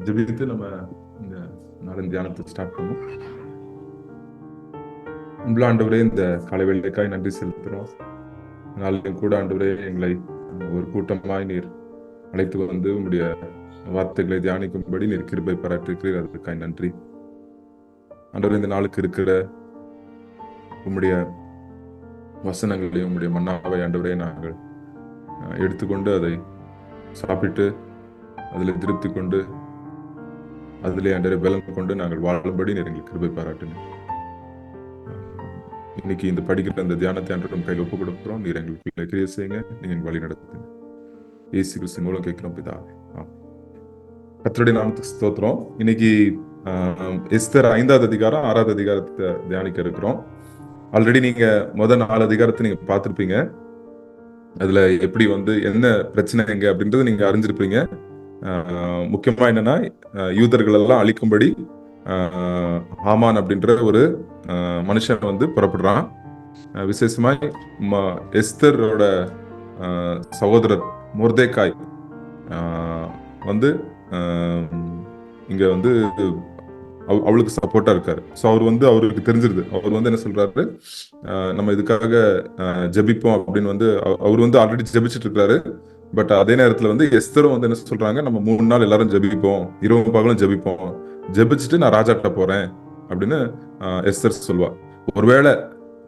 ஜெபித்து நம்ம இந்த நாளின் தியானத்தை ஸ்டார்ட் பண்ணுவோம். உள்ள ஆண்டவரே, இந்த காலை வேளைக்காய் நன்றி செலுத்துகிறோம். நாளிலும் கூட ஆண்டவரே, எங்களை ஒரு கூட்டமாய் நீர் அழைத்து வந்து உங்களுடைய வார்த்தைகளை தியானிக்கும்படி நீர் கிருபை பாராட்டிருக்கிறீர். அதுக்காய் நன்றி ஆண்டவரே. இந்த நாளுக்கு இருக்கிற உம்முடைய வசனங்களையும் உம்முடைய மன்னாவை ஆண்டவரே நாங்கள் எடுத்துக்கொண்டு அதை சாப்பிட்டு அதில் திருப்தி கொண்டு அதிலே ஆண்டவரே பலன் கொண்டு நாங்கள் வாழும்படி நீர் எங்களுக்கு கிருபை பாராட்டினோம். இன்னைக்கு இந்த படிக்கிற அந்த தியானத்தை ஆண்டவரிடம் கையில் ஒப்பு கொடுக்கிறோம். நீர் எங்களுக்கு கிரியை செய்யுங்க, நீங்க எங்கள் வழி நடத்துங்க. இயேசு கிறிஸ்து மூலம் கேட்கிறோம் பிதாவே. கர்த்தருடைய நாமத்துக்கு ஸ்தோத்திரம். இன்னைக்கு எஸ்தர் 5வது அதிகாரம் 6வது அதிகாரத்தை தியானிக்க இருக்கிறோம். ஆல்ரெடி நீங்க முதல் 4 அதிகாரத்தை நீங்க பார்த்திருப்பீங்க. அதுல எப்படி வந்து என்ன பிரச்சனை எங்க அப்படின்றது நீங்க அறிஞ்சிருப்பீங்க. முக்கியமா என்னன்னா, யூதர்கள் எல்லாம் அழிக்கும்படி ஹாமான் அப்படின்ற ஒரு மனுஷன் வந்து புறப்படுறான். விசேஷமாய் எஸ்தரோட சகோதரர் மொர்தெகாய் வந்து இங்க வந்து அவளுக்கு சப்போர்ட்டா இருக்காரு. ஸோ அவருக்கு தெரிஞ்சிருது. அவர் வந்து என்ன சொல்றாரு, நம்ம இதுக்காக ஜெபிப்போம் அப்படின்னு வந்து அவர் வந்து ஆல்ரெடி ஜெபிச்சுட்டு இருக்காரு. பட் அதே நேரத்துல வந்து எஸ்தரும் வந்து என்ன சொல்றாங்க, நம்ம 3 நாள் எல்லாரும் ஜெபிப்போம், இரவு பகலும் ஜெபிப்போம், ஜெபிச்சுட்டு நான் ராஜாட்ட போறேன் அப்படின்னு எஸ்தர் சொல்வா. ஒருவேளை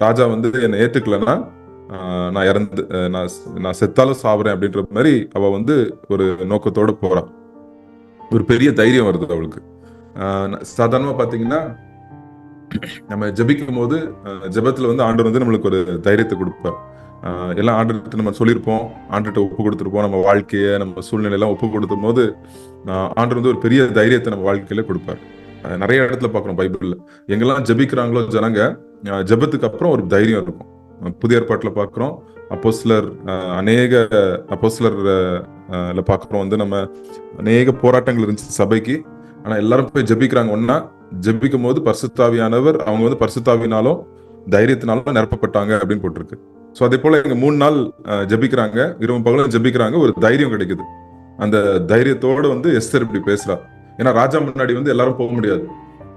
ராஜா வந்து என்னை ஏத்துக்கலன்னா நான் செத்தாலும் சாவுறேன் அப்படின்ற மாதிரி அவ வந்து ஒரு நோக்கத்தோட போறா. ஒரு பெரிய தைரியம் வருது அவளுக்கு. சாதாரணமா பாத்தீங்கன்னா, நம்ம ஜெபிக்கும் போது ஜெபத்துல வந்து ஆண்டவர் வந்து நம்மளுக்கு ஒரு தைரியத்தை கொடுப்பார். எல்லாம் ஆண்டவர்கிட்ட நம்ம சொல்லியிருப்போம், ஆண்டவர்கிட்ட ஒப்பு கொடுத்துருப்போம், நம்ம வாழ்க்கையை நம்ம சூழ்நிலை எல்லாம் ஒப்பு கொடுத்தும் போது ஆண்டவர் வந்து ஒரு பெரிய தைரியத்தை நம்ம வாழ்க்கையில கொடுப்பார். நிறைய இடத்துல பாக்குறோம் பைபிள்ல, எங்கெல்லாம் ஜெபிக்கிறாங்களோ ஜனங்க, ஜெபத்துக்கு அப்புறம் ஒரு தைரியம் இருக்கும். புதிய ஏற்பாட்டுல பாக்குறோம், அநேக அப்போஸ்தலர்ல பாக்குறோம் வந்து நம்ம அநேக போராட்டங்கள் இருந்துச்சு சபைக்கு. ஆனா எல்லாரும் போய் ஜெபிக்கிறாங்க. ஒன்னா ஜெபிக்கும் போது பரிசுத்தாவியானவர் அவங்க வந்து பரிசுத்தாவினாலும் தைரியத்தினாலும் நிரப்பப்பட்டாங்க அப்படின்னு போட்டிருக்கு. ஸோ அதே போல இங்க 3 நாள் ஜெபிக்கிறாங்க, இரவு பகலும் ஜெபிக்கிறாங்க, ஒரு தைரியம் கிடைக்குது. அந்த தைரியத்தோட வந்து எஸ்தர் இப்படி பேசுறா. ஏன்னா ராஜா முன்னாடி வந்து எல்லாரும் போக முடியாது.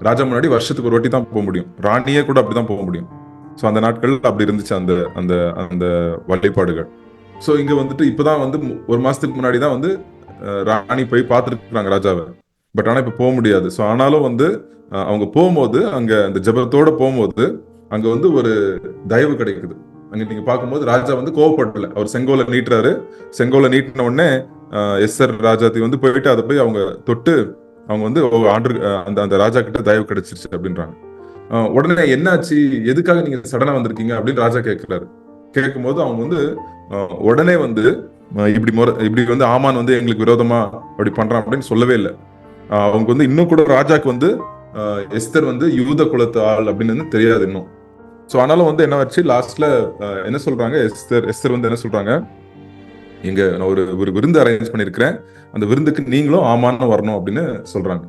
ராஜா முன்னாடி வருஷத்துக்கு ஒரு வாட்டி தான் போக முடியும். ராணியே கூட அப்படிதான் போக முடியும். ஸோ அந்த நாட்கள் அப்படி இருந்துச்சு அந்த அந்த அந்த வழிபாடுகள். ஸோ இங்க வந்துட்டு இப்பதான் வந்து 1 மாசத்துக்கு முன்னாடி தான் வந்து ராணி போய் பார்த்துருக்காங்க ராஜாவை. பட் ஆனா இப்ப போக முடியாது. ஸோ ஆனாலும் வந்து அவங்க போகும்போது, அங்க அந்த ஜெபத்தோட போகும்போது அங்க வந்து ஒரு தயவு கிடைக்குது. அங்க நீங்க பார்க்கும்போது ராஜா வந்து கோவப்படல. அவர் செங்கோலை நீட்டுறாரு. செங்கோலை நீட்டின உடனே எஸ்தர் ராஜாத்தி வந்து போயிட்டு அதை போய் அவங்க தொட்டு அவங்க வந்து அந்த ராஜா கிட்ட தயவு கிடைச்சிருச்சு அப்படின்றாங்க. உடனே என்னாச்சு, எதுக்காக நீங்க சடனா வந்திருக்கீங்க அப்படின்னு ராஜா கேட்கிறாரு. கேட்கும்போது அவங்க வந்து உடனே வந்து இப்படி வந்து ஆமான் வந்து எங்களுக்கு விரோதமா அப்படி பண்றான் அப்படின்னு சொல்லவே இல்லை. அவங்க வந்து இன்னும் கூட ராஜாக்கு வந்து எஸ்தர் வந்து யூத குலத்து ஆள் அப்படின்னு தெரியாது இன்னும். ஸோ ஆனாலும் வந்து என்ன ஆச்சு, லாஸ்ட்ல என்ன சொல்றாங்க, எஸ்தர் வந்து என்ன சொல்றாங்க, நான் ஒரு விருந்து அரேஞ்ச் பண்ணிருக்கிறேன், அந்த விருந்துக்கு நீங்களும் ஆமான்னு வரணும் அப்படின்னு சொல்றாங்க.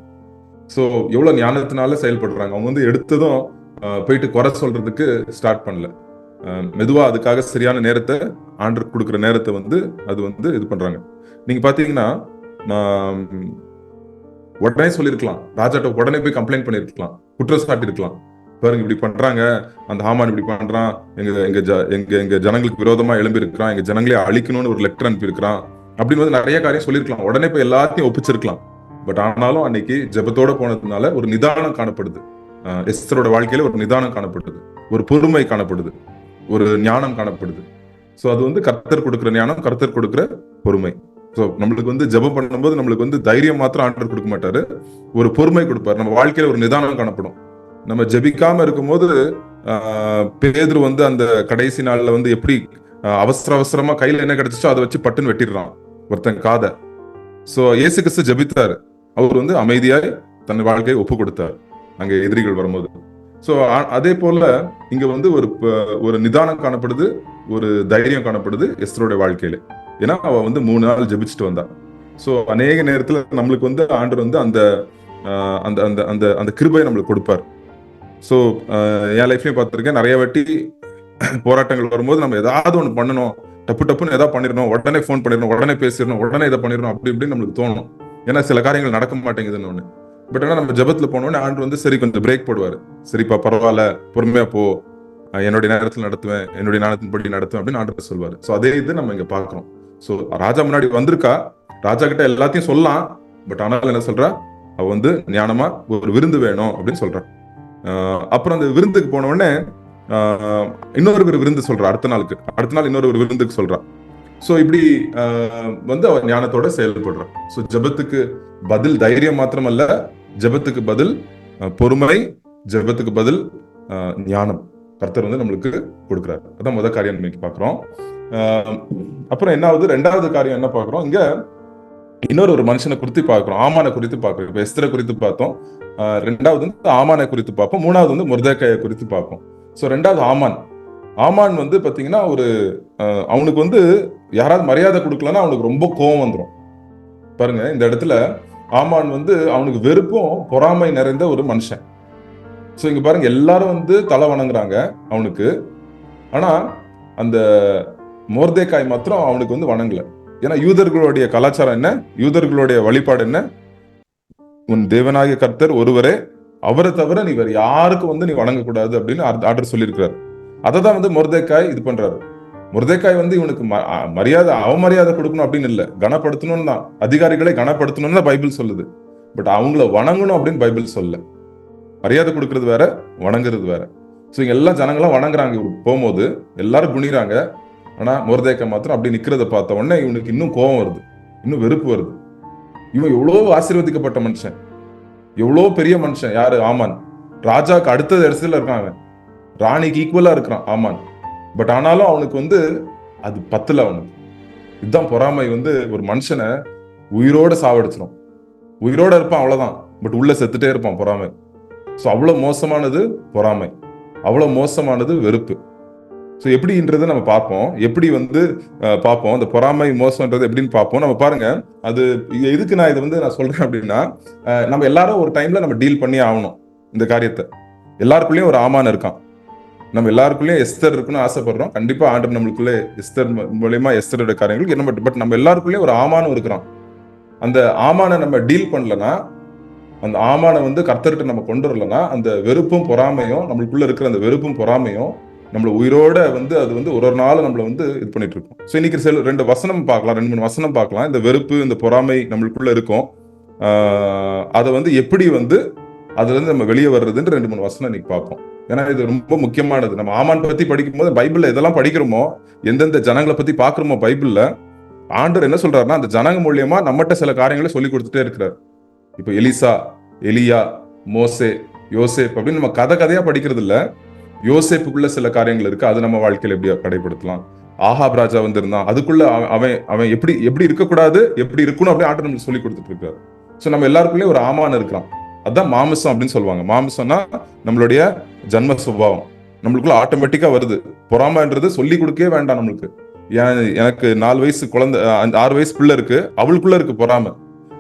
ஸோ எவ்வளவு ஞானத்தினால செயல்படுறாங்க. அவங்க வந்து எடுத்ததும் போயிட்டு குறை சொல்றதுக்கு ஸ்டார்ட் பண்ணல. மெதுவா அதுக்காக சரியான நேரத்தை, ஆண்டர் கொடுக்குற நேரத்தை வந்து அது வந்து இது பண்றாங்க. நீங்க பாத்தீங்கன்னா, உடனே சொல்லிருக்கலாம், ராஜாட்ட உடனே போய் கம்ப்ளைண்ட் பண்ணிருக்கலாம், குற்றம் சாட்டி இருக்கலாம். பாருங்க இப்படி பண்றாங்க, அந்த ஹாமான் இப்படி பண்றான், எங்க ஜனங்களுக்கு விரோதமா எழும்பி இருக்கிறான், எங்க ஜனங்களே அழிக்கணும்னு ஒரு லெட்டர் அனுப்பி இருக்கிறான் அப்படின்னு வந்து நிறைய காரியம் சொல்லிருக்கலாம். உடனே போய் எல்லாத்தையும் ஒப்பிச்சிருக்கலாம். பட் ஆனாலும் அன்னைக்கு ஜெபத்தோட போனதுனால ஒரு நிதானம் காணப்படுது. எஸ்தரோட வாழ்க்கையில ஒரு நிதானம் காணப்படுது, ஒரு பொறுமை காணப்படுது, ஒரு ஞானம் காணப்படுது. ஸோ அது வந்து கர்த்தர் கொடுக்குற ஞானம், கர்த்தர் கொடுக்குற பொறுமை. ஸோ நம்மளுக்கு வந்து ஜெபம் பண்ணும்போது நம்மளுக்கு வந்து தைரியம் மாத்திரம் ஆண்டவர் கொடுக்க மாட்டாரு, ஒரு பொறுமை கொடுப்பாரு. நம்ம வாழ்க்கையில ஒரு நிதானம் காணப்படும். நம்ம ஜெபிக்காம இருக்கும்போது பேதுரு வந்து அந்த கடைசி நாள்ல வந்து எப்படி அவசரமா கையில என்ன கிடைச்சிச்சோ அதை வச்சு பட்டுன்னு வெட்டிடுறான் ஒருத்தன் காதை. ஸோ இயேசு கிறிஸ்து ஜெபித்தாரு. அவர் வந்து அமைதியாய் தன் வாழ்க்கையை ஒப்பு கொடுத்தார் அங்க எதிரிகள் வரும்போது. ஸோ அதே போல இங்க வந்து ஒரு நிதானம் காணப்படுது, ஒரு தைரியம் காணப்படுது எஸ்தரோட வாழ்க்கையில. ஏன்னா அவ வந்து 3 நாள் ஜெபிச்சுட்டு வந்தா. ஸோ அநேக நேரத்துல நம்மளுக்கு வந்து ஆண்டவர் வந்து அந்த அந்த அந்த அந்த அந்த கிருபையை நம்மளுக்கு கொடுப்பார். ஸோ என் லைஃப்லயும் பார்த்துருக்கேன், நிறைய வாட்டி போராட்டங்கள் வரும்போது நம்ம ஏதாவது ஒன்று பண்ணணும், டப்புன்னு ஏதாவது பண்ணிடணும், உடனே ஃபோன் பண்ணிடணும், உடனே பேசிடணும், உடனே இதை பண்ணிடணும், அப்படி இப்படின்னு நம்மளுக்கு தோணும். ஏன்னா சில காரியங்கள் நடக்க மாட்டேங்குதுன்னு ஒண்ணு. பட் ஆனா நம்ம ஜெபத்துல போனோடனே ஆண்டு வந்து சரி கொஞ்சம் பிரேக் போடுவாரு. சரிப்பா பரவாயில்ல, பொறுமையா போ, என்னுடைய நேரத்தில் நடத்துவேன், என்னுடைய ஞானத்தின்படி நடத்துவேன் அப்படின்னு ஆண்டவர் சொல்வாரு. ஸோ அதே இது நம்ம இங்க பாக்குறோம். ஸோ ராஜா முன்னாடி வந்திருக்கா, ராஜா கிட்ட எல்லாத்தையும் சொல்லலாம். பட் ஆனாலும் என்ன சொல்றா, அவ வந்து ஞானமா ஒரு விருந்து வேணும் அப்படின்னு சொல்றா. அப்புறம் அந்த விருந்துக்கு போன உடனே இன்னொரு ஒரு விருந்து சொல்றா. அடுத்த நாள் இன்னொரு ஒரு விருந்துக்கு சொல்றா. ஸோ இப்படி வந்து அவ ஞானத்தோட செயல்படுறா. ஸோ ஜெபத்துக்கு பதில் தைரியம் மாத்திரமல்ல, ஜெபத்துக்கு பதில் பொறுமை, ஜெபத்துக்கு பதில் ஞானம் கர்த்தர் வந்து நம்மளுக்கு கொடுக்குறாரு. அதான் முதல் காரியம் இன்னைக்கு பாக்குறோம். அப்புறம் என்ன ஆகுது, ரெண்டாவது காரியம் என்ன பாக்குறோம், இங்க இன்னொரு ஒரு மனுஷனை குறித்து பார்க்கிறோம், ஆமானை குறித்து பார்க்கிறோம். இப்ப எஸ்தரை குறித்து பார்த்தோம், ரெண்டாவது வந்து ஆமானை குறித்து பார்ப்போம், மூணாவது வந்து மொர்தெகாயை குறித்து பார்ப்போம். ஸோ ரெண்டாவது ஆமான் வந்து பாத்தீங்கன்னா ஒரு அவனுக்கு வந்து யாராவது மரியாதை கொடுக்கலன்னா அவனுக்கு ரொம்ப கோபம் வந்துடும். பாருங்க இந்த இடத்துல ஆமான் வந்து அவனுக்கு வெறுப்பும் பொறாமை நிறைந்த ஒரு மனுஷன். ஸோ இங்க பாருங்க எல்லாரும் வந்து தலை வணங்குறாங்க அவனுக்கு. ஆனா அந்த மொர்தெகாய் மாத்திரம் அவனுக்கு வந்து வணங்கல. ஏன்னா யூதர்களுடைய கலாச்சாரம் என்ன, யூதர்களுடைய வழிபாடு என்ன, உன் தேவனாகிய கர்த்தர் ஒருவரே, அவரை தவிர நீ வேற யாருக்கும் வந்து நீ வணங்கக்கூடாது அப்படின்னு ஆர்டர் சொல்லியிருக்கிறாரு. அதை தான் வந்து மொர்தெகாய் இது பண்றாரு. மொர்தெகாய் வந்து இவனுக்கு மரியாதை அவமரியாதை கொடுக்கணும் அப்படின்னு இல்லை, கனப்படுத்தணும்னு தான், அதிகாரிகளை கனப்படுத்தணும்னு தான் பைபிள் சொல்லுது. பட் அவங்கள வணங்கணும் அப்படின்னு பைபிள் சொல்ல. மரியாதை கொடுக்கறது வேற, வணங்குறது வேற. ஸோ இங்க எல்லா ஜனங்களும் வணங்குறாங்க, போகும்போது எல்லாரும் குனிறாங்க. ஆனா மொர்தெகாய் மாத்திரம் அப்படி நிக்கிறத பார்த்த உடனே இவனுக்கு இன்னும் கோபம் வருது, இன்னும் வெறுப்பு வருது. இவன் எவ்வளவு ஆசீர்வதிக்கப்பட்ட மனுஷன், எவ்வளவு பெரிய மனுஷன். யாரு? ஆமான். ராஜாக்கு அடுத்த இடத்துல இருக்கான், அவன் ராணிக்கு ஈக்குவலா இருக்கிறான் ஆமான். பட் ஆனாலும் அவனுக்கு வந்து அது பத்தல அவனுக்கு. இதுதான் பொறாமை வந்து ஒரு மனுஷனை உயிரோட சாவடிச்சிடும். உயிரோட இருப்பான் அவ்வளவுதான், பட் உள்ள செத்துட்டே இருப்பான் பொறாமை. ஸோ அவ்வளவு மோசமானது பொறாமை, அவ்வளவு மோசமானது வெறுப்பு. ஸோ எப்படின்றது நம்ம பார்ப்போம், எப்படி வந்து பார்ப்போம் அந்த பொறாமை மோசம்ன்றது எப்படின்னு பார்ப்போம். நம்ம பாருங்க, அது எதுக்கு நான் இதை வந்து நான் சொல்றேன் அப்படின்னா, நம்ம எல்லாரும் ஒரு டைம்ல நம்ம டீல் பண்ணி ஆகணும் இந்த காரியத்தை. எல்லாருக்குள்ளேயும் ஒரு ஆமான் இருக்கான், நம்ம எல்லாருக்குள்ளேயும் எஸ்தர் இருக்குன்னு ஆசைப்படுறோம். கண்டிப்பா ஆண்டவர் நம்மளுக்குள்ளே எஸ்தர் மூலமா எஸ்தரோட காரியங்களுக்கு என்ன, பட் நம்ம எல்லாருக்குள்ளேயும் ஒரு ஆமானும் இருக்கிறான். அந்த ஆமானை நம்ம டீல் பண்ணலன்னா, அந்த ஆமானை வந்து கர்த்தர்கிட்ட நம்ம கொண்டு வரலன்னா, அந்த வெறுப்பும் பொறாமையும் நம்மளுக்குள்ள இருக்கிற அந்த வெறுப்பும் பொறாமையும் நம்மள உயிரோட வந்து அது வந்து ஒரு நாள் நம்மள வந்து இது பண்ணிட்டு இருக்கோம். ஸோ இன்னைக்கு ரெண்டு வசனம் பார்க்கலாம், 2-3 வசனம் பார்க்கலாம். இந்த வெறுப்பு இந்த பொறாமை நம்மளுக்குள்ள இருக்கும், அதை வந்து எப்படி வந்து அதுல இருந்து நம்ம வெளியே வர்றதுன்னு 2-3 வசனம் இன்னைக்கு பார்ப்போம். ஏன்னா இது ரொம்ப முக்கியமானது. நம்ம ஆமான் பத்தி படிக்கும் போது பைபிள்ல எதெல்லாம் படிக்கிறோமோ, எந்தெந்த ஜனங்களை பத்தி பாக்குறோமோ பைபிள்ல, ஆண்டவர் என்ன சொல்றாருன்னா அந்த ஜனங்க மூலியமா நம்மகிட்ட சில காரியங்களை சொல்லி கொடுத்துட்டே இருக்கிறார். இப்ப எலிசா, எலியா, மோசே, யோசேப் அப்படின்னு நம்ம கதையா படிக்கிறது இல்ல. யோசேப்புக்குள்ள சில காரியங்கள் இருக்கு, அது நம்ம வாழ்க்கையில எப்படி கடைபிடிக்கலாம். ஆகாப் ராஜா வந்து இருந்தான், அதுக்குள்ள அவன் எப்படி இருக்கக்கூடாது, எப்படி இருக்கணும் அப்படின்னு ஆண்டவர் நம்மளுக்கு சொல்லி கொடுத்துட்டு இருக்காரு. ஸோ நம்ம எல்லாருக்குள்ளேயும் ஒரு ஆமான் இருக்கான். அதான் மாமிசம் அப்படின்னு சொல்லுவாங்க. மாமிசம்னா நம்மளுடைய ஜன்ம சுபாவம், நம்மளுக்குள்ள ஆட்டோமேட்டிக்கா வருது. பொறாமைன்றது சொல்லி கொடுக்கவே வேண்டாம் நம்மளுக்கு. எனக்கு 4 வயசு குழந்தை, 6 வயசு பிள்ளை இருக்கு, அவளுக்குள்ள இருக்கு பொறாமை.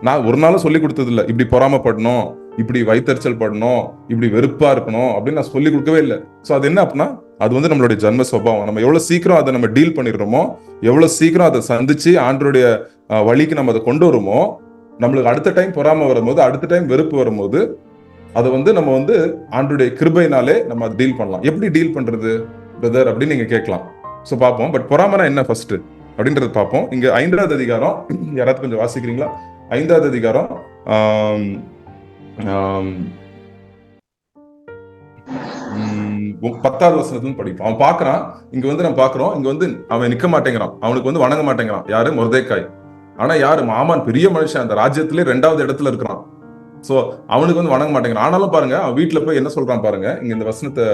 நான் ஒரு நாளும் சொல்லி கொடுத்தது இல்லை, இப்படி பொறாமைப்படணும், இப்படி வைத்தறிச்சல் படணும், இப்படி வெறுப்பா இருக்கணும் அப்படின்னு நான் சொல்லி கொடுக்கவே இல்லை. ஸோ அது என்ன அப்படின்னா, அது வந்து நம்மளுடைய ஜன்ம சுபாவம். நம்ம எவ்வளவு சீக்கிரம் அதை நம்ம டீல் பண்ணிடுறோமோ, எவ்வளவு சீக்கிரம் அதை சந்திச்சு ஆண்டவருடைய வழிக்கு நம்ம அதை கொண்டு வருமோ, நம்மளுக்கு அடுத்த டைம் பொறாமை வரும்போது, அடுத்த டைம் வெறுப்பு வரும்போது, அதை வந்து நம்ம வந்து ஆண்டவருடைய கிருபையினாலே நம்ம அதை டீல் பண்ணலாம். எப்படி டீல் பண்றது பிரதர் அப்படின்னு நீங்க கேட்கலாம். ஸோ பார்ப்போம். பட் பொறாமைனா என்ன ஃபர்ஸ்ட் அப்படின்றது பார்ப்போம். இங்க 5வது அதிகாரம், யாராவது கொஞ்சம் வாசிக்கிறீங்களா? 5வது அதிகாரம் 10வது வசனத்துல படிப்போம். அவன் பாக்குறான், இங்க வந்து நம்ம பாக்குறோம், இங்க வந்து அவன் நிக்க மாட்டேங்கிறான், அவனுக்கு வந்து வணங்க மாட்டேங்கிறான். யாரு? மொர்தெகாய். ஆனா யாரு? ஆமான் பெரிய மனுஷன், அந்த ராஜ்யத்திலே 2வது இடத்துல இருக்கிறான். சோ அவனுக்கு வந்து வணங்க மாட்டேங்கிறான். ஆனாலும் பாருங்க, அவன் வீட்டுல போய் என்ன சொல்றான் பாருங்க. இங்க இந்த வசனத்தை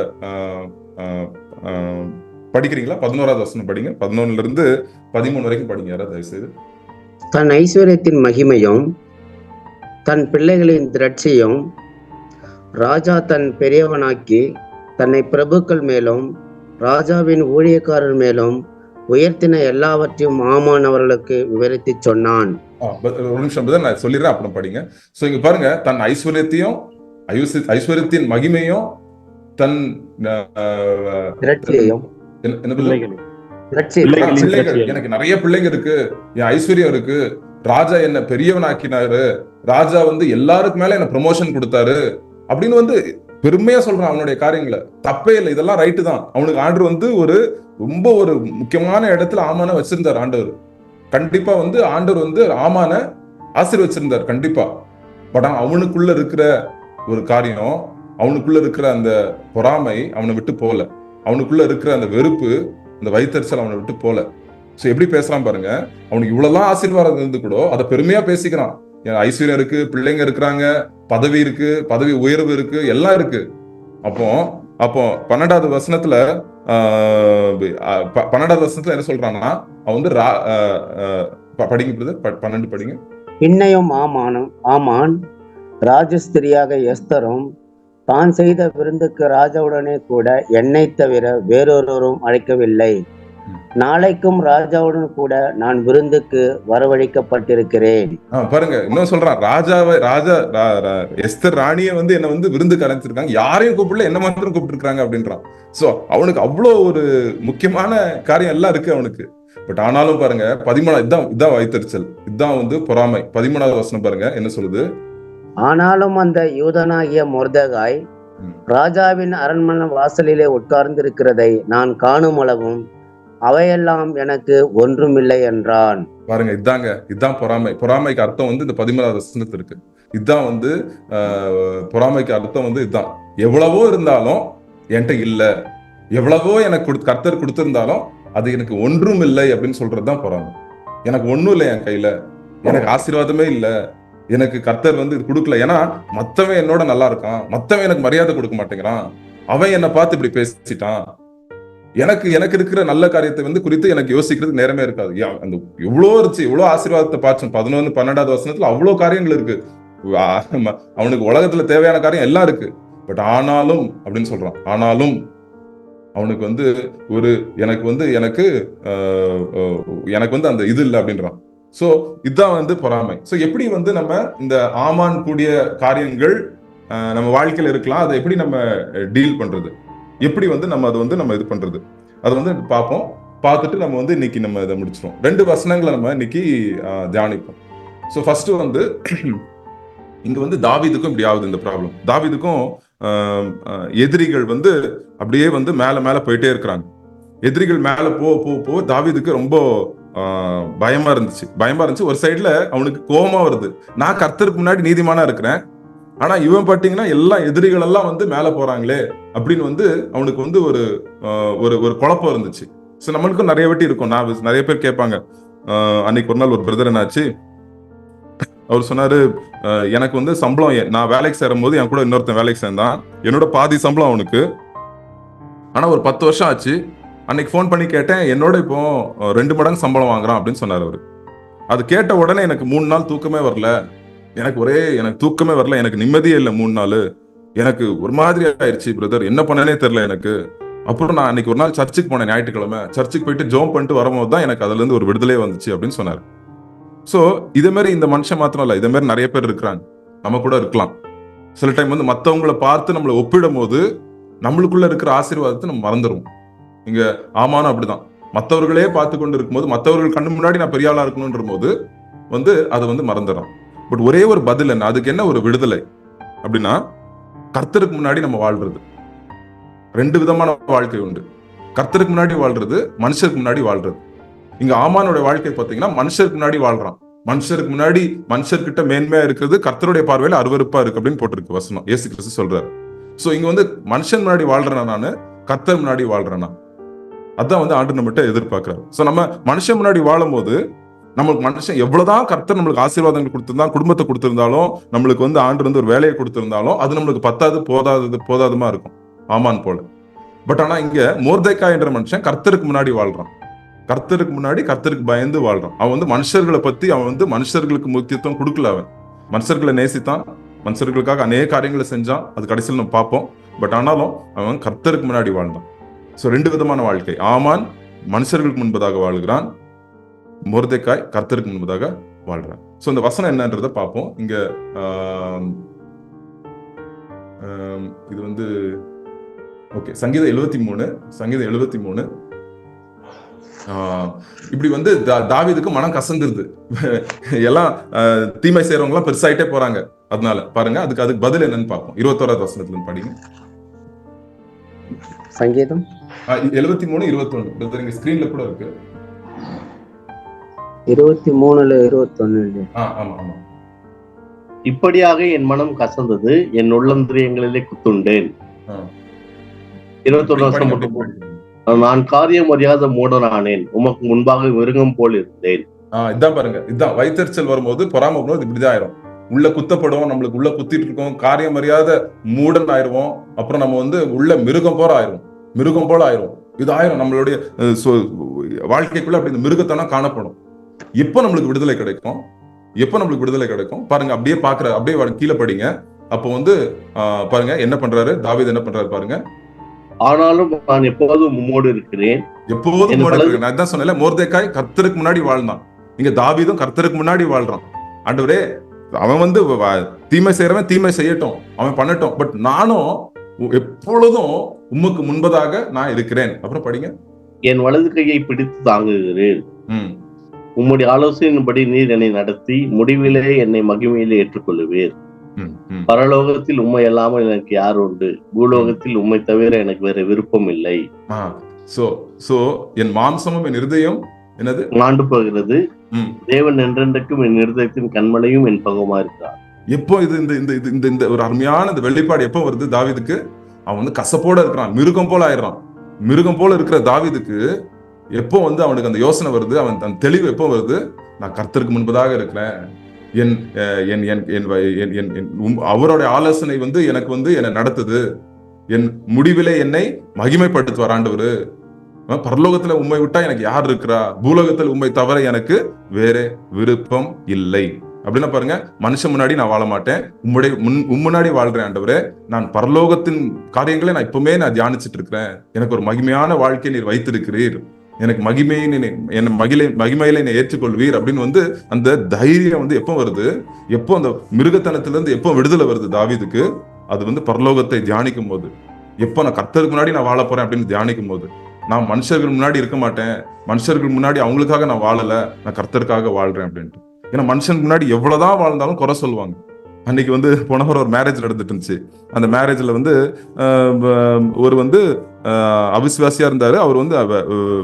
படிக்கிறீங்களா? 11வது வசனம் படிங்க, 11ல இருந்து 13 வரைக்கும் படிங்க யாராவது தயவு செய்து. தன் ஐஸ்வர்யத்தின் மகிமையும் தன் பிள்ளைகளின் திரட்சியும் ராஜா தன் பெரியவனாக்கி தன்னை பிரபுக்கள் மேலும் ராஜாவின் ஊழியக்காரர் மேலும் உயர்த்தின எல்லாவற்றையும் ஆமான் அவர்களுக்கு விவரித்து சொன்னான். ஒரு நிமிஷம் நான் சொல்லிடுறேன், அப்புறம் படிங்க. சோ இங்க பாருங்க, தன் ஐஸ்வர்யத்தின் மகிமையும் தன் திரட்சியையும், எனக்கு நிறைய பிள்ளைங்க இருக்கு, என் ஐஸ்வர்யம் இருக்கு, ராஜா என்ன பெரியவனாக்கினாரு, ராஜா வந்து எல்லாருக்கு மேல என்ன ப்ரமோஷன் கொடுத்தாரு அப்படின்னு வந்து பெருமையா சொல்றான் அவனுடைய காரியங்களை. தப்பே இல்லை, இதெல்லாம் ரைட்டு தான். அவனுக்கு ஆண்டவர் வந்து ஒரு ரொம்ப ஒரு முக்கியமான இடத்துல ஆமான வச்சிருந்தார் ஆண்டவர். கண்டிப்பா வந்து ஆண்டவர் வந்து ஆமான ஆசீர்வச்சிருந்தார் கண்டிப்பா. பட் அவனுக்குள்ள இருக்கிற ஒரு காரியம், அவனுக்குள்ள இருக்கிற அந்த பொறாமை அவனை விட்டு போல, அவனுக்குள்ள இருக்கிற அந்த வெறுப்பு, அந்த வயிற்றுச்சல் அவனை விட்டு போல. சோ எப்படி பேசுறான் பாருங்க. அவனுக்கு இவ்வளவுதான் ஆசீர்வாதம் இருந்து கூட அதை பெருமையா பேசிக்கிறான். ஐஸ்வர்யம் இருக்கு, பிள்ளைங்க இருக்கிறாங்க, பதவி இருக்கு, பதவி உயர்வு இருக்கு, எல்லாம் இருக்கு. அப்போ அப்போ 12வது வசனத்துல 12வது வசனத்துல என்ன சொல்றான்னா, அவன் வந்து படிங்க பிரதர், 12 படிங்க. இன்னையும் ஆமான் ராஜஸ்திரியாக எஸ்தரும் தான் செய்த விருந்துக்கு ராஜாவுடனே கூட என்னை தவிர வேறொருவரும் அழைக்கவில்லை. நாளைக்கும் ராஜாவுடன் கூட நான் விருந்துக்கு வரவழைக்கப்பட்டிருக்கிறேன். பாருங்க, இன்னும் சொல்றான், ராஜா எஸ்தர் ராணியை வந்து என்ன வந்து விருந்துக்கு அழைச்சிருக்காங்க, யாரையும் கூப்பிடல, என்ன மாத்திரம் கூப்பிட்டு இருக்காங்க அப்படின்றான். சோ அவனுக்கு அவ்வளோ ஒரு முக்கியமான காரியம் எல்லாம் இருக்கு அவனுக்கு. பட் ஆனாலும் பாருங்க 13 இதான் வைத்தறிச்சல், இதான் வந்து பொறாமை. 13வது வசனம் பாருங்க என்ன சொல்லுது. ஆனாலும் அந்த யூதனாகிய மொர்தெகாய் ராஜாவின் அரண்மனை வாசலிலே உட்கார்ந்திருக்கிறதை நான் காணும் அளவும் அவையெல்லாம் எனக்கு ஒன்றுமில்லை என்றான். பாருங்க, இதான் பொறாமை. பொறாமைக்கு அர்த்தம் வந்து இந்த 13வது வசனத்துல இருக்கு. இதுதான் வந்து பொறாமைக்கு அர்த்தம் வந்து இதுதான். எவ்வளவோ இருந்தாலும் என்கிட்ட இல்ல, எவ்வளவோ எனக்கு கர்த்தர் கொடுத்திருந்தாலும் அது எனக்கு ஒன்றும் இல்லை அப்படின்னு சொல்றதுதான் பொறாமை. எனக்கு ஒண்ணும் இல்லை என் கையில, எனக்கு ஆசீர்வாதமே இல்ல, எனக்கு கர்த்தர் வந்து இது கொடுக்கல. ஏன்னா மத்தவன் என்னோட நல்லா இருக்கான், மத்தவன் எனக்கு மரியாதை கொடுக்க மாட்டேங்கிறான், அவன் என்னை பார்த்து இப்படி பேசிட்டான், எனக்கு இருக்கிற நல்ல காரியத்தை வந்து குறித்து எனக்கு யோசிக்கிறதுக்கு நேரமே இருக்காது. அந்த எவ்வளவு ஆசீர்வாதத்தை பார்த்து 11 12வது வசனத்துல அவ்வளவு காரியங்கள் இருக்கு. அவனுக்கு உலகத்துல தேவையான காரியம் எல்லாம் இருக்கு. பட் ஆனாலும் அப்படின்னு சொல்றான். ஆனாலும் அவனுக்கு வந்து எனக்கு வந்து அந்த இது இல்லை அப்படின்றான். சோ இதுதான் வந்து பொறாமை. சோ எப்படி வந்து நம்ம இந்த ஆமான் கூடிய காரியங்கள் நம்ம வாழ்க்கையில இருக்கலாம், அதை எப்படி நம்ம டீல் பண்றது, எப்படி வந்து நம்ம அதை வந்து நம்ம இது பண்றது, அதை வந்து பார்ப்போம். பார்த்துட்டு நம்ம வந்து இன்னைக்கு நம்ம இதை முடிச்சிடும். 2 வசனங்களை நம்ம இன்னைக்கு தியானிப்போம். ஸோ ஃபர்ஸ்ட் வந்து இங்க வந்து தாவீதுக்கும் இப்படி ஆகுது இந்த ப்ராப்ளம். தாவீதுக்கும் எதிரிகள் வந்து அப்படியே வந்து மேல மேல போயிட்டே இருக்கிறாங்க. எதிரிகள் மேல போ தாவீதுக்கு ரொம்ப பயமா இருந்துச்சு. ஒரு சைடுல அவனுக்கு கோபமா வருது, நான் கர்த்தருக்கு முன்னாடி நீதிமானா இருக்கிறேன், ஆனா இவன் பாத்தீங்கன்னா எல்லா எதிரிகள் எல்லாம் வந்து மேல போறாங்களே அப்படின்னு வந்து அவனுக்கு வந்து ஒரு குழப்பம் இருந்துச்சு. சோ நம்மளுக்கும் நிறைய வாட்டி இருக்கும். நிறைய பேர் கேட்பாங்க. அன்னைக்கு ஒரு நாள் ஒரு பிரதர் என்னாச்சு, அவர் சொன்னாரு, எனக்கு வந்து சம்பளம், நான் வேலைக்கு சேரும் போது என் கூட இன்னொருத்தன் வேலைக்கு சேர்ந்தான், என்னோட பாதி சம்பளம் அவனுக்கு, ஆனா ஒரு 10 வருஷம் ஆச்சு. அன்னைக்கு போன் பண்ணி கேட்டேன், என்னோட இப்போ 2 மடங்கு சம்பளம் வாங்குறான் அப்படின்னு சொன்னார் அவரு. அது கேட்ட உடனே எனக்கு 3 நாள் தூக்கமே வரல, எனக்கு தூக்கமே வரல, எனக்கு நிம்மதியே இல்லை 3 நாள், எனக்கு ஒரு மாதிரி ஆயிடுச்சு பிரதர், என்ன பண்ணனே தெரியல எனக்கு. அப்புறம் நான் அன்னைக்கு ஒரு நாள் சர்ச்சுக்கு போனேன், ஞாயிற்றுக்கிழமை சர்ச்சுக்கு போயிட்டு ஜோம் பண்ணிட்டு வரும்போது தான் எனக்கு அதுல இருந்து ஒரு விடுதலை வந்துச்சு அப்படின்னு சொன்னார். சோ இதே மாதிரி இந்த மனுஷன் மாத்திரம் இல்ல, இதே மாதிரி நிறைய பேர் இருக்கிறாங்க, நம்ம கூட இருக்கலாம். சில டைம் வந்து மத்தவங்களை பார்த்து நம்மளை ஒப்பிடும் போது நம்மளுக்குள்ள இருக்கிற ஆசீர்வாதத்தை நம்ம மறந்துடுவோம். இங்க ஆமானும் அப்படிதான். மற்றவர்களே பார்த்து கொண்டு இருக்கும்போது, மற்றவர்கள் கண்ணு முன்னாடி நான் பெரிய ஆளா இருக்கணும்ன்ற போது வந்து அதை வந்து மறந்துடும். பட் ஒரே ஒரு பதில் என்ன, அதுக்கு என்ன ஒரு விடுதலை அப்படின்னா, கர்த்தருக்கு முன்னாடி நம்ம வாழ்றது. 2 விதமான வாழ்க்கை உண்டு. கர்த்தருக்கு முன்னாடி வாழ்றது, மனுஷருக்கு முன்னாடி வாழ்றது. இங்க ஆமானுடைய வாழ்க்கை பாத்தீங்கன்னா மனுஷருக்கு முன்னாடி வாழ்றான். மனுஷருக்கு முன்னாடி மனுஷர்கிட்ட மேன்மையா இருக்கிறது கர்த்தருடைய பார்வையில அருவருப்பா இருக்கு அப்படின்னு போட்டிருக்கு வசனம். இயேசு கிறிஸ்து சொல்றாரு. சோ இங்க வந்து மனுஷன் முன்னாடி வாழ்றேனா, நானு கர்த்தர் முன்னாடி வாழ்றேனா, அதான் வந்து ஆண்டு நம்மகிட்ட எதிர்பார்க்கிறாரு. சோ நம்ம மனுஷன் முன்னாடி வாழும் போது நம்மளுக்கு மனுஷன் எவ்வளவுதான் கர்த்தர் நம்மளுக்கு ஆசீர்வாதங்கள் கொடுத்திருந்தாலும், குடும்பத்தை கொடுத்திருந்தாலும், நம்மளுக்கு வந்து ஆண்டு வந்து ஒரு வேலையை கொடுத்திருந்தாலும் அது நம்மளுக்கு போதாதுமா இருக்கும், ஆமான் போல. பட் ஆனா இங்க மொர்தெகாய் என்ற மனுஷன் கர்த்தருக்கு முன்னாடி வாழ்றான். கர்த்தருக்கு முன்னாடி கர்த்தருக்கு பயந்து வாழ்றான். அவன் வந்து மனுஷர்களை பத்தி, அவன் வந்து மனுஷர்களுக்கு முக்கியத்துவம் கொடுக்கல. அவன் மனுஷர்களை நேசித்தான், மனுஷர்களுக்காக அநேக காரியங்களை செஞ்சான், அது கடைசியில் நம்ம பார்ப்போம். பட் ஆனாலும் அவன் கர்த்தருக்கு முன்னாடி வாழ்ந்தான். சோ 2 விதமான வாழ்க்கை. ஆமான் மனுஷர்களுக்கு முன்பதாக வாழ்கிறான், மொர்தெகாய் கர்த்தருக்கு முன்பதாக வாழ்றான். சோ இந்த வசனம் என்னன்றதை பார்ப்போம். இங்க இது வந்து ஓகே, சங்கீதம் 73 இப்படி வந்து தாவீதுக்கு மனம் கசந்துருது. எல்லாம் தீமை செய்யறவங்க எல்லாம் பெருசாயிட்டே போறாங்க. அதனால பாருங்க, அதுக்கு பதில் என்னன்னு பார்ப்போம். 21வது வசனத்துல இருந்து படிங்க. சங்கீதம் 73:21 இங்க ஸ்கிரீன்ல கூட இருக்கு. 23:21. ஆமா. இப்படியாக என் மனம் கசந்தது, என் உள்ளந்திரியங்களிலே குத்துண்டேன். 21 வருஷம் மட்டும். நான் காரியம் அறியாத மூடனானேன், உமக்கு முன்பாக மிருகம் போல் இருந்தேன். இதான் பாருங்க, இதான் வயிற்றுச்சல் வரும்போது, பொறாம வரும்போது இப்படிதான் ஆயிரும். உள்ள குத்தப்படும், நம்மளுக்கு உள்ள குத்திட்டு இருக்கோம், காரியம் அறியாத மூடன் ஆயிருவோம். அப்புறம் நம்ம வந்து உள்ள மிருகம் போல ஆயிரும். இது ஆயிரும் நம்மளுடைய வாழ்க்கைக்குள்ள அப்படி இந்த மிருகத்தனம் காணப்படும். எப்போ நம்மளுக்கு விடுதலை கிடைக்கும் பாருங்க. அப்படியே கீழே படிங்க. அப்போ வந்து பாருங்க என்ன பண்றாரு தாவீது, என்ன பண்றாரு பாருங்க. ஆனாலும் நான் எப்போதும் உம்மோடு இருக்கிறேன். நான் தான் சொன்னேன்ல, மொர்தெக்காய் கர்த்தருக்கு முன்னாடி வாழ்ந்தான். இங்க தாவீதும் கர்த்தருக்கு முன்னாடி வாழ்றான். ஆண்டவரே, அவன் வந்து தீமை செய்யறவன் தீமை செய்யட்டும், அவன் பண்ணட்டும், பட் நானும் எப்பொழுதும் உமக்கு முன்பதாக நான் இருக்கிறேன். அப்புறம் படிங்க. என் வலது கையை பிடித்து தாங்குகிறேன். உம்முடைய ஆலோசனையின்படி நீர் என்னை நடத்தி முடிவிலே என்னை மகிமையிலே ஏற்றுக்கொள்ளுவீர். பரலோகத்தில் உண்மை இல்லாமல் எனக்கு யார் உண்டு? பூலோகத்தில் உண்மை தவிர எனக்கு வேற விருப்பம் இல்லை. என் மாம்சமும் என் இருதயம் என்னது மாண்டு போகிறது. தேவன் என்றென்றைக்கும் என் இருதயத்தின் கண்மலையும் என் பகமா இருக்கிறார். எப்போ இது இந்த ஒரு அருமையான இந்த வெளிப்பாடு எப்போ வருது தாவீதுக்கு? அவன் வந்து கசப்போட இருக்கிறான், மிருகம் போல ஆயிடுறான். மிருகம் போல இருக்கிற தாவீதுக்கு எப்போ வந்து அவனுக்கு அந்த யோசனை வருது, அவன் அந்த தெளிவு எப்போ வருது? நான் கர்த்தருக்கு முன்பதாக இருக்கிறேன். அவருடைய ஆலோசனை வந்து எனக்கு வந்து என்னை நடத்துது. என் முடிவிலே என்னை மகிமைப்படுத்துவார் ஆண்டவரு. பரலோகத்துல உண்மை விட்டா எனக்கு யார் இருக்கிறா? பூலோகத்தில் உண்மை தவிர எனக்கு வேற விருப்பம் இல்லை. அப்படின்னா பாருங்க, மனுஷன் முன்னாடி நான் வாழ மாட்டேன், முன்னாடி வாழ்றேன் ஆண்டவரே. நான் பரலோகத்தின் காரியங்களை நான் இப்பவுமே தியானிச்சுட்டு இருக்கிறேன். எனக்கு ஒரு மகிமையான வாழ்க்கையை நீர் வைத்திருக்கிறீர், எனக்கு மகிமையில என்னை ஏற்றுக்கொள்வீர் அப்படின்னு வந்து அந்த தைரியம் வந்து எப்போ வருது? எப்போ அந்த மிருகத்தனத்துல இருந்து எப்போ விடுதலை வருது தாவீதுக்கு? அது வந்து பரலோகத்தை தியானிக்கும் போது. எப்போ நான் கர்த்தருக்கு முன்னாடி நான் வாழ போறேன் அப்படின்னு தியானிக்கும் போது. நான் மனுஷர்கள் முன்னாடி இருக்க மாட்டேன், மனுஷர்கள் முன்னாடி அவங்களுக்காக நான் வாழல, நான் கர்த்தருக்காக வாழ்றேன் அப்படின்ட்டு. ஏன்னா மனுஷனுக்கு முன்னாடி எவ்வளவுதான் வாழ்ந்தாலும் குறை சொல்லுவாங்க. அன்னைக்கு வந்து போன ஒரு மேரேஜ் நடந்துட்டு இருந்துச்சு. அந்த மேரேஜ்ல வந்து ஒரு வந்து அவிசுவாசியா இருந்தாரு. அவர் வந்து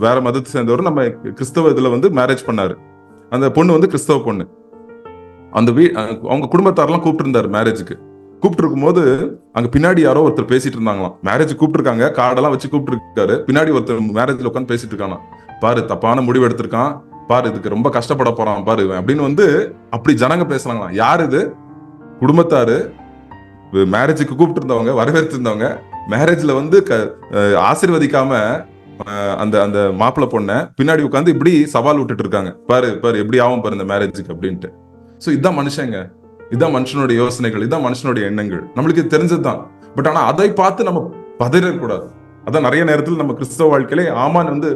வேற மதத்தை சேர்ந்தவர். நம்ம கிறிஸ்தவ இதுல வந்து மேரேஜ் பண்ணாரு. அந்த பொண்ணு வந்து கிறிஸ்தவ பொண்ணு. அந்த அவங்க குடும்பத்தாரெல்லாம் கூப்பிட்டு இருந்தாரு மேரேஜுக்கு. கூப்பிட்டு இருக்கும் போது அங்க பின்னாடி யாரோ ஒருத்தர் பேசிட்டு இருந்தாங்களாம். மேரேஜ் கூப்பிட்டு இருக்காங்க, கார்டெல்லாம் வச்சு கூப்பிட்டு இருக்காரு. பின்னாடி ஒருத்தர் மேரேஜ்ல உட்காந்து பேசிட்டு இருக்கானா, பாரு தப்பான முடிவு எடுத்திருக்கான், பாரு இதுக்கு ரொம்ப கஷ்டப்பட போறான் பாரு அப்படின்னு வந்து அப்படி ஜனங்க பேசுறாங்களாம். யாரு இது? குடும்பத்தாரு, மேரேஜுக்கு கூப்பிட்டு இருந்தவங்க, வரவேற்று இருந்தவங்க, மேரேஜ்ல வந்து ஆசீர்வதிக்காம அந்த அந்த மாப்பிள்ளை பொண்ண பின்னாடி உட்காந்து இப்படி சவால் விட்டுட்டு இருக்காங்க. பாரு பாரு எப்படி ஆகும் பாரு இந்த மேரேஜுக்கு அப்படின்ட்டு. சோ இதான் மனுஷங்க, இதான் மனுஷனுடைய யோசனைகள், இதான் மனுஷனுடைய எண்ணங்கள். நம்மளுக்கு தெரிஞ்சதுதான். பட் ஆனா அதை பார்த்து நம்ம பதறக்கூடாது. அதான் நிறைய நேரத்தில் நம்ம கிறிஸ்தவ வாழ்க்கையிலே ஆமான் வந்து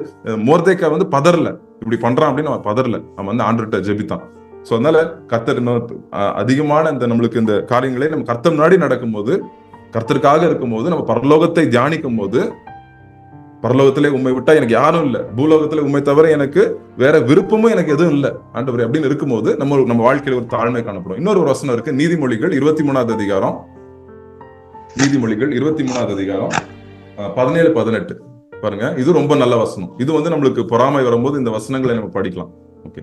மொர்தெக்காய் வந்து பதறல, இப்படி பண்றான் அப்படின்னு நம்ம பதறல, நம்ம வந்து ஆண்டவர்கிட்ட ஜெபித்தான். சோ அதனால கர்த்தர் அதிகமான இந்த நம்மளுக்கு இந்த காரியங்களே நம்ம கர்த்தர் முன்னாடி நடக்கும்போது, கர்த்தருக்காக இருக்கும்போது, நம்ம பரலோகத்தை தியானிக்கும் போது, பரலோகத்திலே உண்மை விட்டா எனக்கு யாரும் இல்லை, பூலோகத்திலே உண்மை தவிர எனக்கு வேற விருப்பமும் எனக்கு எதுவும் இல்லை ஆண்டவரே அப்படின்னு இருக்கும்போது நம்ம வாழ்க்கையில ஒரு தாழ்மை காணப்படும். இன்னொரு வசனம் இருக்கு, நீதிமொழிகள் 23வது அதிகாரம். நீதிமொழிகள் 23வது அதிகாரம் 17-18 பாருங்க. இது ரொம்ப நல்ல வசனம். இது வந்து நம்மளுக்கு பொறாமை வரும்போது இந்த வசனங்களை நம்ம படிக்கலாம். ஓகே.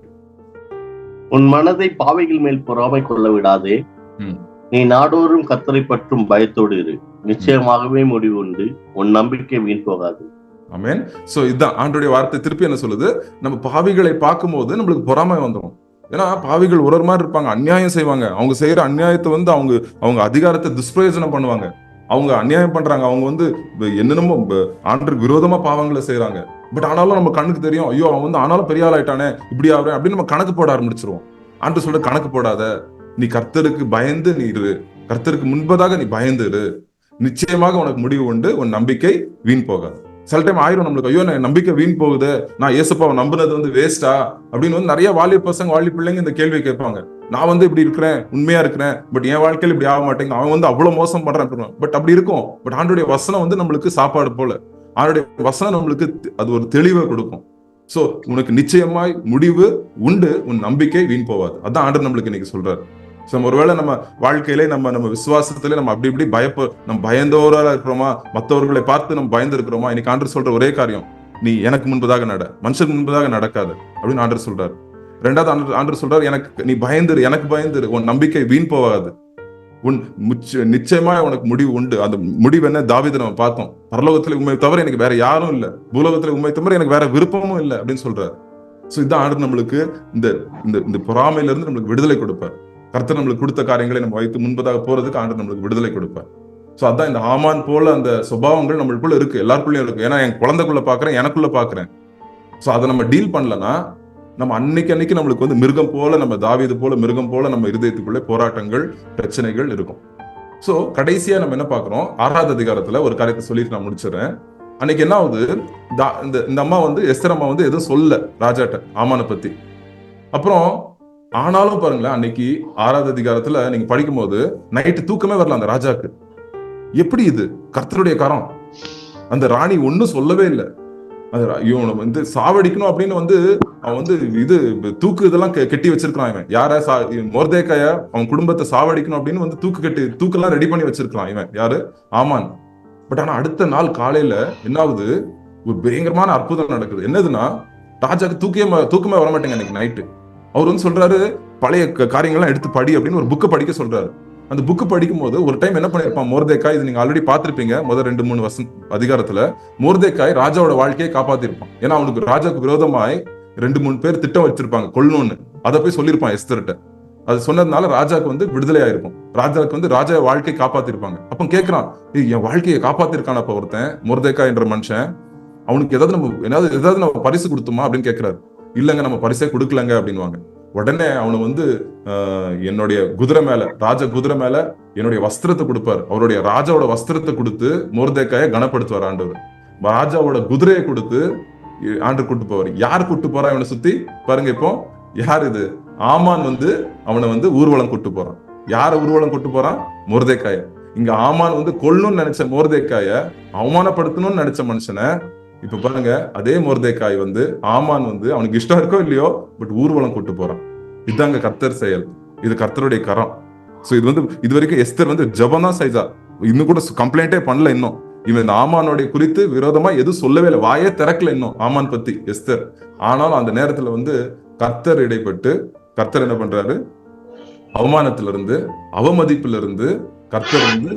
உன் மனதை பாவைகள் மேல் பொறாமை கொள்ள விடாதே, நீ நாடோறும் கர்த்தரை பற்றும் பயத்தோடு இரு, நிச்சயமாகவே முடிவு உண்டு, உன் நம்பிக்கை வீண் போகாது. ஆமென். சோ இதுதான் ஆண்டவருடைய வார்த்தை. திருப்பி என்ன சொல்லுது? நம்ம பாவிகளை பார்க்கும்போது நம்மளுக்கு பொறாமை வந்துடும். ஏன்னா பாவிகள் ஒரு மாதிரி இருப்பாங்க, அநியாயம் செய்வாங்க. அவங்க செய்யற அநியாயத்தை வந்து அவங்க அதிகாரத்தை துஷ்பிரயோஜனம் பண்ணுவாங்க. அவங்க அநியாயம் பண்றாங்க, அவங்க வந்து என்னென்னமோ ஆண்டருக்கு விரோதமா பாவங்களை செய்யறாங்க. பட் ஆனாலும் நம்ம கண்ணுக்கு தெரியும், ஐயோ அவன் வந்து ஆனாலும் பெரிய ஆளாயிட்டானே, இப்படி ஆகுறேன் அப்படின்னு நம்ம கணக்கு போட ஆரம்பிச்சிருவோம். ஆண்டு சொல்ற கணக்கு போடாத, நீ கர்த்தருக்கு பயந்து நீ இரு, கர்த்தருக்கு முன்பதாக நீ பயந்து இரு, நிச்சயமாக உனக்கு முடிவு உண்டு, உன் நம்பிக்கை வீண் போகாது. சில டைம் ஆயிரும் நம்மளுக்கு, ஐயோ நான் நம்பிக்கை வீண் போகுது, நான் ஏசப்பாவை நம்பினது வந்து வேஸ்டா அப்படின்னு வந்து நிறைய வாலி பசங்க வாலி பிள்ளைங்க இந்த கேள்வி கேட்பாங்க. நான் வந்து இப்படி இருக்கிறேன், உண்மையா இருக்கிறேன், பட் என் வாழ்க்கையில இப்படி ஆக மாட்டேங்க, அவன் வந்து அவ்வளவு மோசம் பண்றான். பட் அப்படி இருக்கும். பட் ஆண்டுடைய வசனம் வந்து நம்மளுக்கு சாப்பாடு போல, ஆண்டுடைய வசனம் நம்மளுக்கு அது ஒரு தெளிவை கொடுக்கும். சோ உனக்கு நிச்சயமாய் முடிவு உண்டு, உன் நம்பிக்கை வீண் போவாது. அதான் ஆண்டவர் நம்மளுக்கு இன்னைக்கு சொல்றாரு. ஒருவேளை நம்ம வாழ்க்கையிலே நம்ம விசுவாசத்திலே நம்ம அப்படி இப்படி நம்ம பயந்தோரா இருக்கிறோமா, மற்றவர்களை பார்த்து நம்ம பயந்து இருக்கிறோமா, இன்னைக்கு ஆண்டவர் சொல்ற ஒரே காரியம், நீ எனக்கு முன்பதாக நட, மனுஷன் முன்பதாக நடக்காது அப்படின்னு ஆண்டவர் சொல்றாரு. ரெண்டாவது ஆண்டவர் சொல்றாரு, நீ பயந்துரு, எனக்கு பயந்துரு, உன் நம்பிக்கை வீண் போகாது, உன் நிச்சயமா உனக்கு முடிவு உண்டு. அந்த முடிவு என்ன? தாவீதை நம்ம பார்த்தோம், பரலோகத்துல உண்மை தவிர எனக்கு வேற யாரும் இல்ல, பூலோகத்துல உண்மை தவிர எனக்கு வேற விருப்பமும் இல்லை அப்படின்னு சொல்றாரு. சோ இதான் ஆண்டவர் நம்மளுக்கு இந்த இந்த பொறாமையில இருந்து நம்மளுக்கு விடுதலை கொடுப்பார். கர்த்தர் நம்மளுக்கு கொடுத்த காரியங்களை நம்ம வைத்து முன்பதாக போறதுக்கு ஆண்டவர் நம்மளுக்கு விடுதலை கொடுப்பார். சோ அதான் இந்த ஆமான் போல அந்த சுபாவங்கள் நம்மளுக்குள்ள இருக்கு, எல்லாருக்குள்ளயும் இருக்கு. ஏன்னா என் குழந்தைக்குள்ள பாக்குறேன், எனக்குள்ள பாக்குறேன். சோ அதை நம்ம டீல் பண்ணலன்னா நம்ம அன்னைக்கு நம்மளுக்கு வந்து மிருகம் போல, நம்ம தாவீது போல மிருகம் போல நம்ம இருதயத்துக்குள்ளே போராட்டங்கள், பிரச்சனைகள் இருக்கும். சோ கடைசியா நம்ம என்ன பாக்குறோம், 6வது அதிகாரத்துல ஒரு காரியத்தை சொல்லிட்டு நான் முடிச்சிடறேன். அன்னைக்கு என்ன ஆகுது, இந்த அம்மா வந்து எஸ்தர் அம்மா வந்து எதுவும் சொல்ல ராஜாட்ட ஆமானை பத்தி. அப்புறம் ஆனாலும் பாருங்களேன், அன்னைக்கு 6வது அதிகாரத்துல நீங்க படிக்கும் போது நைட்டு தூக்கமே வரல அந்த ராஜாக்கு. எப்படி இது கர்த்தருடைய கரம்? அந்த ராணி ஒன்னும் சொல்லவே இல்லை. இவனை வந்து சாவடிக்கணும் அப்படின்னு வந்து அவன் வந்து இது தூக்கு இதெல்லாம் கெட்டி வச்சிருக்கான். இவன் யார மொர்தேக்காய அவன் குடும்பத்தை சாவடிக்கணும் அப்படின்னு வந்து தூக்கெல்லாம் ரெடி பண்ணி வச்சிருக்கான். இவன் யாரு? ஆமான். பட் ஆனா அடுத்த நாள் காலையில என்ன ஆகுது, ஒரு பயங்கரமான அற்புதம் நடக்குது. என்னதுன்னா, ராஜாக்கு தூக்கமே வர மாட்டேங்க அன்னைக்கு நைட்டு. அவர் வந்து சொல்றாரு, பழைய காரியங்கள்லாம் எடுத்து படி அப்படின்னு ஒரு புக்கை படிக்க சொல்றாரு. அந்த புக்கு படிக்கும் போது ஒரு டைம் என்ன பண்ணிருப்பான் மொர்தேக்காய், இது நீங்க ஆல்ரெடி பாத்திருப்பீங்க முதல் 2-3 அதிகாரத்துல. மொர்தேக்காய் ராஜாவோட வாழ்க்கையை காப்பாத்திருப்பான். ஏன்னா அவனுக்கு ராஜாவுக்கு விரோதமாய் 2-3 பேர் திட்டம் வச்சிருப்பாங்க கொல்லணும்னு. அதை போய் சொல்லியிருப்பான் எஸ்தர்ட்ட. அது சொன்னதுனால ராஜாவுக்கு வந்து விடுதலை ஆயிருக்கும். ராஜாவுக்கு வந்து ராஜா வாழ்க்கையை காப்பாத்திருப்பாங்க. அப்ப கேட்கிறான், என் வாழ்க்கையை காப்பாத்திருக்கான அப்ப ஒருத்தன் மொர்தேக்காய் என்ற மனுஷன், அவனுக்கு ஏதாவது நம்ம பரிசு கொடுத்தோமா அப்படின்னு கேட்கிறாரு. இல்லங்க, நம்ம பரிசே கொடுக்கலங்க அப்படின்வாங்க. உடனே அவனை வந்து என்னுடைய குதிரை மேல, ராஜ குதிரை மேல என்னுடைய வஸ்திரத்தை கொடுப்பாரு. அவருடைய ராஜாவோட வஸ்திரத்தை கொடுத்து மொர்தேக்காயை கனப்படுத்துவார் ஆண்டவர். ராஜாவோட குதிரையை கொடுத்து ஆண்டவர் கூட்டு போவார். யார் கூட்டு போறா இவனை சுத்தி பாருங்க. இப்போ யார் இது? ஆமான் வந்து அவனை வந்து ஊர்வலம் கூட்டு போறான். யார ஊர்வலம் கூட்டு போறான்? மொர்தேக்காய. இங்க ஆமான் வந்து கொல்லணும்னு நினைச்ச மொர்தேக்காய அவமானப்படுத்தணும்னு நினைச்ச மனுஷனை இப்ப பாருங்க, அதே மொர்தேக்காய் வந்து ஆமான் வந்து அவனுக்கு இஷ்டம் இருக்கோ இல்லையோ பட் ஊர்வலம் கூட்டு போறான். இதுதாங்க கர்த்தர் செயல், இது கர்த்தருடைய கரம். சோ இது வரைக்கும் எஸ்தர் வந்து ஜெபம் தான் செய்தா, இன்னும் கூட கம்ப்ளைண்டே பண்ணல. இன்னும் இவன் இந்த ஆமானுடைய குறித்து விரோதமா எதுவும் சொல்லவே இல்லை, வாயே திறக்கல இன்னும் ஆமான் பத்தி எஸ்தர். ஆனாலும் அந்த நேரத்துல வந்து கர்த்தர் இடைப்பட்டு கர்த்தர் என்ன பண்றாரு, அவமானத்திலிருந்து அவமதிப்பிலிருந்து கர்த்தர் வந்து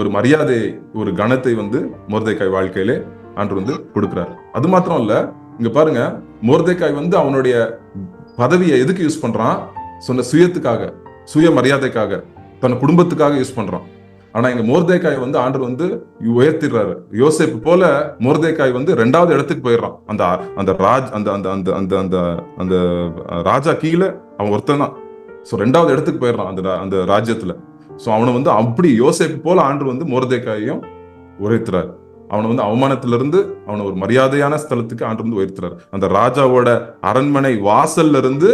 ஒரு மரியாதையை, ஒரு கணத்தை வந்து மொர்தேக்காய் வாழ்க்கையிலே ஆண்டவர் வந்து கொடுக்கிறார். அது மாத்திரம் இல்ல, இங்க பாருங்க, மொர்தேக்காய் வந்து அவனுடைய பதவியை எதுக்கு யூஸ் பண்றான்? சொன்ன சுயத்துக்காக, சுய மரியாதைக்காக, தன் குடும்பத்துக்காக யூஸ் பண்றான். ஆனா இங்க மொர்தேக்காய் வந்து ஆண்டவர் வந்து உயர்த்திடுறாரு. யோசேப்பு போல மொர்தேக்காய் வந்து 2வது இடத்துக்கு போயிடுறான். அந்த ராஜா கீழே அவன் ஒருத்தன் தான். சோ 2வது இடத்துக்கு போயிடுறான் அந்த ராஜ்யத்துல. சோ அவனை வந்து அப்படி யோசேப்பு போல ஆண்டவர் வந்து மொர்தேக்காயையும் உயர்த்துறாரு. அவனை வந்து அவமானத்திலிருந்து அவனை ஒரு மரியாதையான ஸ்தலத்துக்கு ஆண்டு வந்து உயர்த்துறாரு. அந்த ராஜாவோட அரண்மனை வாசல்ல இருந்து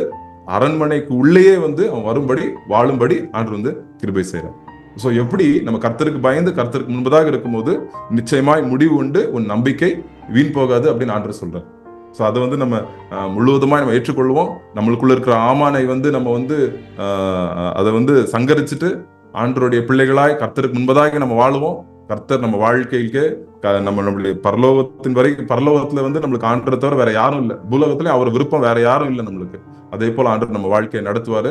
அரண்மனைக்கு உள்ளேயே வந்து அவன் வரும்படி, வாழும்படி ஆண்டு வந்து கிருபை செய்யறார். சோ எப்படி நம்ம கர்த்தருக்கு பயந்து கர்த்தருக்கு முன்பதாக இருக்கும்போது நிச்சயமாய் முடிவு உண்டு, உன் நம்பிக்கை வீண் போகாது அப்படின்னு ஆண்டு சொல்றார். சோ அதை வந்து நம்ம முழுவதுமா நம்ம ஏற்றுக்கொள்வோம். நம்மளுக்குள்ள இருக்கிற ஆமானை வந்து நம்ம வந்து அதை வந்து சங்கரிச்சுட்டு ஆண்டவருடைய பிள்ளைகளாய் கர்த்தருக்கு முன்பதாக நம்ம வாழுவோம். கர்த்தர் நம்ம வாழ்க்கைக்கு நம்மளுடைய பரலோகத்துல வந்து நம்மளுக்கு ஆண்டரை தவிர வேற யாரும் இல்லை, பூலோகத்துல அவர் விருப்பம் வேற யாரும் இல்லை நம்மளுக்கு. அதே போல ஆண்டவர் நம்ம வாழ்க்கையை நடத்துவாரு.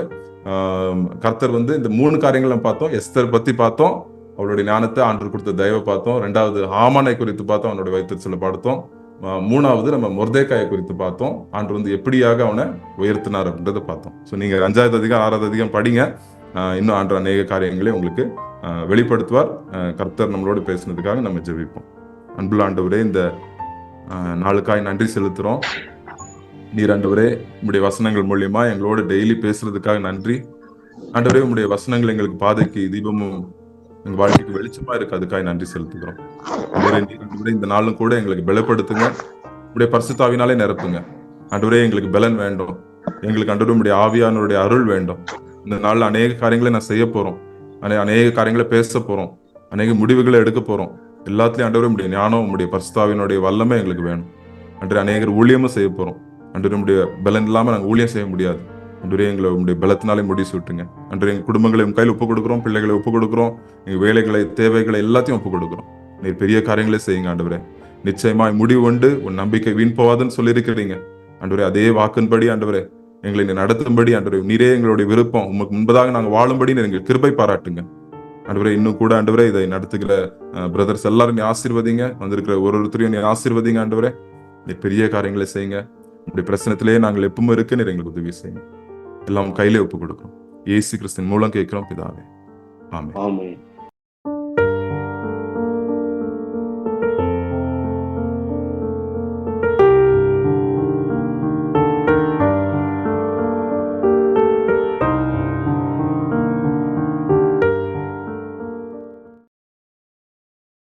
கர்த்தர் வந்து இந்த 3 காரியங்கள் நம்ம பார்த்தோம். எஸ்தர் பத்தி பார்த்தோம், அவருடைய ஞானத்தை ஆண்டவர் கொடுத்த தயவை பார்த்தோம். 2வது ஆமானை குறித்து பார்த்தோம், அவனுடைய வயிற்றுச்சலை பார்த்தோம். 3வது நம்ம மொர்தேக்காயை குறித்து பார்த்தோம், ஆண்டவர் வந்து எப்படியாக அவனை உயர்த்தினார் அப்படின்றத பார்த்தோம். ஸோ நீங்க 5வது அதிகாரம் 6வது அதிகாரம் படிங்க, இன்னும் ஆண்டவர் அநேக காரியங்களை உங்களுக்கு வெளிப்படுத்துவார். கர்த்தர் நம்மளோடு பேசுனதுக்காக நம்ம ஜெபிப்போம். அன்புள்ள ஆண்டவரே, இந்த நாளுக்காய் நன்றி செலுத்துறோம். நீர் ஆண்டவரே உங்களுடைய வசனங்கள் மூலியமா எங்களோட டெய்லி பேசுறதுக்காக நன்றி ஆண்டவரே. உங்களுடைய வசனங்கள் எங்களுக்கு பாதைக்கு தீபமும் எங்க வாழ்க்கைக்கு வெளிச்சமா இருக்கு, அதுக்காக நன்றி செலுத்துகிறோம். இந்த நாளும் கூட எங்களுக்கு பலப்படுத்துங்க, உங்களுடைய பரிசுத்த ஆவியினாலே நிரப்புங்க ஆண்டவரே. எங்களுக்கு பலன் வேண்டும், எங்களுக்கு ஆண்டவரே உங்களுடைய ஆவியானவருடைய அருள் வேண்டும். இந்த நாள்ல அநேக காரியங்களை நான் செய்ய போறோம், அநேக காரியங்களை பேச போறோம், அநேக முடிவுகளை எடுக்க போறோம். எல்லாத்துலயும் ஆண்டவரே உங்களுடைய ஞானம், உங்களுடைய பரிசுத்த ஆவியினுடைய வல்லமை எங்களுக்கு வேணும். அன்று அநேகர் ஊழியமும் செய்ய போறோம். அன்று நம்முடைய பலன் இல்லாம நாங்கள் ஊழியம் செய்ய முடியாது. அன்று எங்களை உங்களுடைய பலத்தினாலே முடிவு சுட்டுங்க. அன்று எங்க குடும்பங்களை உங்க கையில் ஒப்பு கொடுக்குறோம், பிள்ளைகளை ஒப்பு கொடுக்குறோம், எங்க வேலைகளை, தேவைகளை எல்லாத்தையும் ஒப்பு கொடுக்குறோம். நீர் பெரிய காரியங்களே செய்யுங்க ஆண்டவரே. நிச்சயமாய் முடிவு உண்டு, உன் நம்பிக்கை வீண் போவாதுன்னு சொல்லியிருக்கிறீங்க ஆண்டவரே. அதே வாக்கின்படி ஆண்டவரே எங்களை நீ நடத்தும்படி ஆண்டவரே, நீரே எங்களுடைய விருப்பம், உமக்கு முன்பதாக நாங்கள் வாழும்படி எங்களுக்கு கிருபை பாராட்டுங்க ஆண்டவரே. இன்னும் கூட ஆண்டவரே இதை நடத்துகிற பிரதர்ஸ் எல்லாரும் நீ ஆசீர்வதிங்க, வந்திருக்கிற ஒருத்தரையும் நீ ஆசீர்வதிங்க ஆண்டவரே. நீ பெரிய காரியங்களை செய்யுங்க. உங்களுடைய பிரச்சனத்திலேயே நாங்கள் எப்பவும் இருக்கு, நீர் எங்களுக்கு உதவி செய்யுங்க. எல்லாம் கையிலே ஒப்பு கொடுக்கிறோம். இயேசு கிறிஸ்துவின் மூலம் கேட்கிறோம் பிதாவே, ஆமென். ஆமென்.